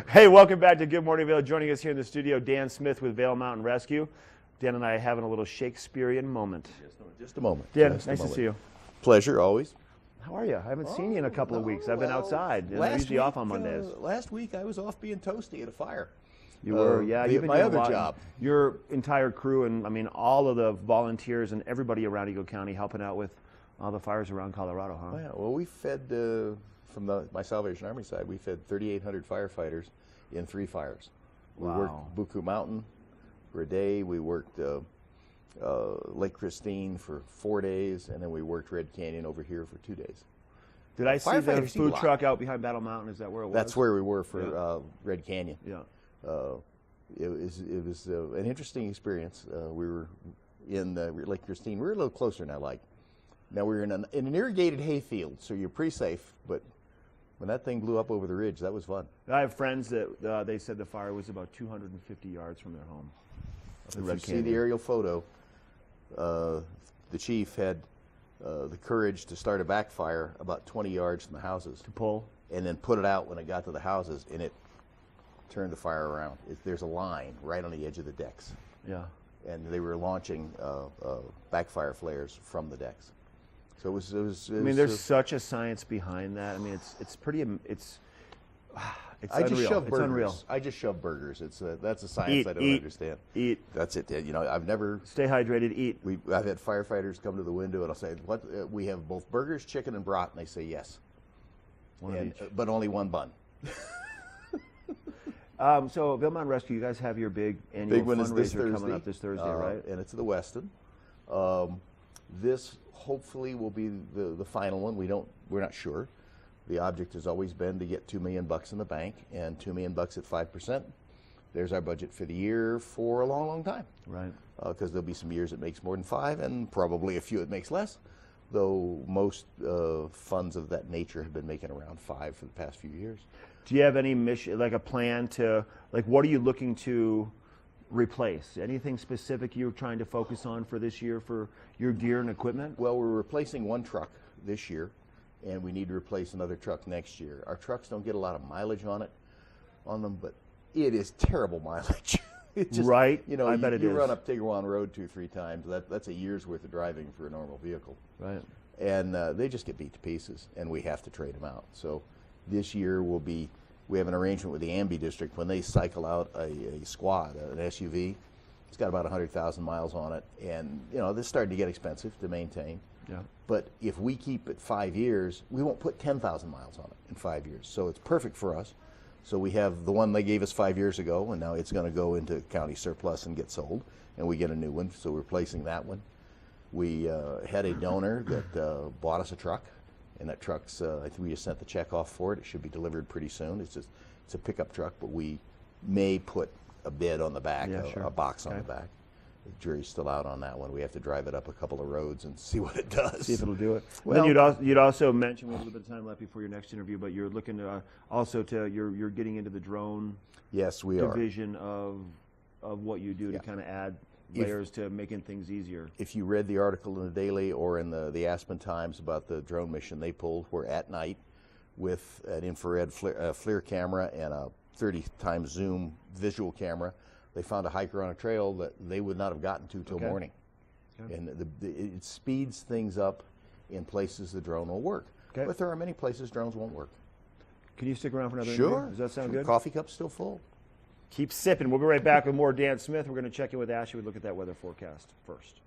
Hey, welcome back to Good Morning Vail. Joining us here in the studio, Dan Smith with Vail Mountain Rescue. Dan and I are having a little Shakespearean moment. Just a moment. Dan, Just a nice to moment. see you. Pleasure, always. How are you? I haven't seen you in a couple of weeks. I've been outside. I'm usually off on Mondays. Last week I was off being toasty at a fire. You were, yeah. You've been my doing other a lot. job. Your entire crew and, I mean, all of the volunteers and everybody around Eagle County helping out with all the fires around Colorado, huh? Oh, yeah. Well, we fed, from my Salvation Army side, we fed 3,800 firefighters in 3 fires. We worked Buku Mountain for a day. We worked Lake Christine for 4 days, and then we worked Red Canyon over here for 2 days. Did I see the food truck out behind Battle Mountain? Is that where it was? That's where we were for Red Canyon. Yeah. It was an interesting experience. We were in Lake Christine. We were a little closer than I like. Now we were in an irrigated hayfield, so you're pretty safe. But when that thing blew up over the ridge, that was fun. I have friends that they said the fire was about 250 yards from their home. If you see the aerial photo, the chief had the courage to start a backfire about 20 yards from the houses. To pull? And then put it out when it got to the houses, and it turned the fire around. There's a line right on the edge of the decks. Yeah. And they were launching backfire flares from the decks. So it was I mean, there's such a science behind that. I mean, it's pretty. It's I just unreal. shove It's burgers. unreal. I just shove burgers. That's a science I don't understand. Eat. That's it. You know, I've never. Stay hydrated. Eat. I've had firefighters come to the window and I'll say, "What? We have both burgers, chicken, and brat," and they say yes. One of each. But only one bun. So, Vail Mountain Rescue, you guys have your big annual fundraiser coming up this Thursday, right? And it's at the Westin. This hopefully will be the final one. We're not sure. The object has always been to get $2 million in the bank, and $2 million at 5%. There's our budget for the year for a long, long time. Right. Because there'll be some years it makes more than 5, and probably a few it makes less. Though most funds of that nature have been making around 5 for the past few years. Do you have any mission, like a plan to, like, what are you looking to replace? Anything specific you're trying to focus on for this year for your gear and equipment? Well, we're replacing one truck this year, and we need to replace another truck next year. Our trucks don't get a lot of mileage on them, but it is terrible mileage. It's just, right. You know, I bet it is. You run up Tiggerwan Road 2 or 3 times. That's a year's worth of driving for a normal vehicle. Right. And they just get beat to pieces, and we have to trade them out. So this year we have an arrangement with the Amby District. When they cycle out a squad, an SUV, it's got about 100,000 miles on it, and you know, this is starting to get expensive to maintain. Yeah. But if we keep it 5 years, we won't put 10,000 miles on it in 5 years. So it's perfect for us. So we have the one they gave us 5 years ago, and now it's going to go into county surplus and get sold, and we get a new one. So we're replacing that one. We had a donor that bought us a truck, and that truck's, I think we just sent the check off for it. It should be delivered pretty soon. It's a pickup truck, but we may put a bid on the back, a box on the back. The jury's still out on that one. We have to drive it up a couple of roads and see what it does. See if it'll do it. Well, then you'd also mention, we have a little bit of time left before your next interview, but you're looking to you're getting into the drone division of what you do to kind of add layers to making things easier. If you read the article in the Daily or in the Aspen Times about the drone mission they pulled, where at night with an infrared FLIR camera and a 30 times zoom visual camera, they found a hiker on a trail that they would not have gotten to till morning. Okay. And it speeds things up in places the drone will work. Okay. But there are many places drones won't work. Can you stick around for another Sure. interview? Does that sound good? Coffee cup's still full. Keep sipping. We'll be right back with more Dan Smith. We're going to check in with Ashley. We look at that weather forecast first.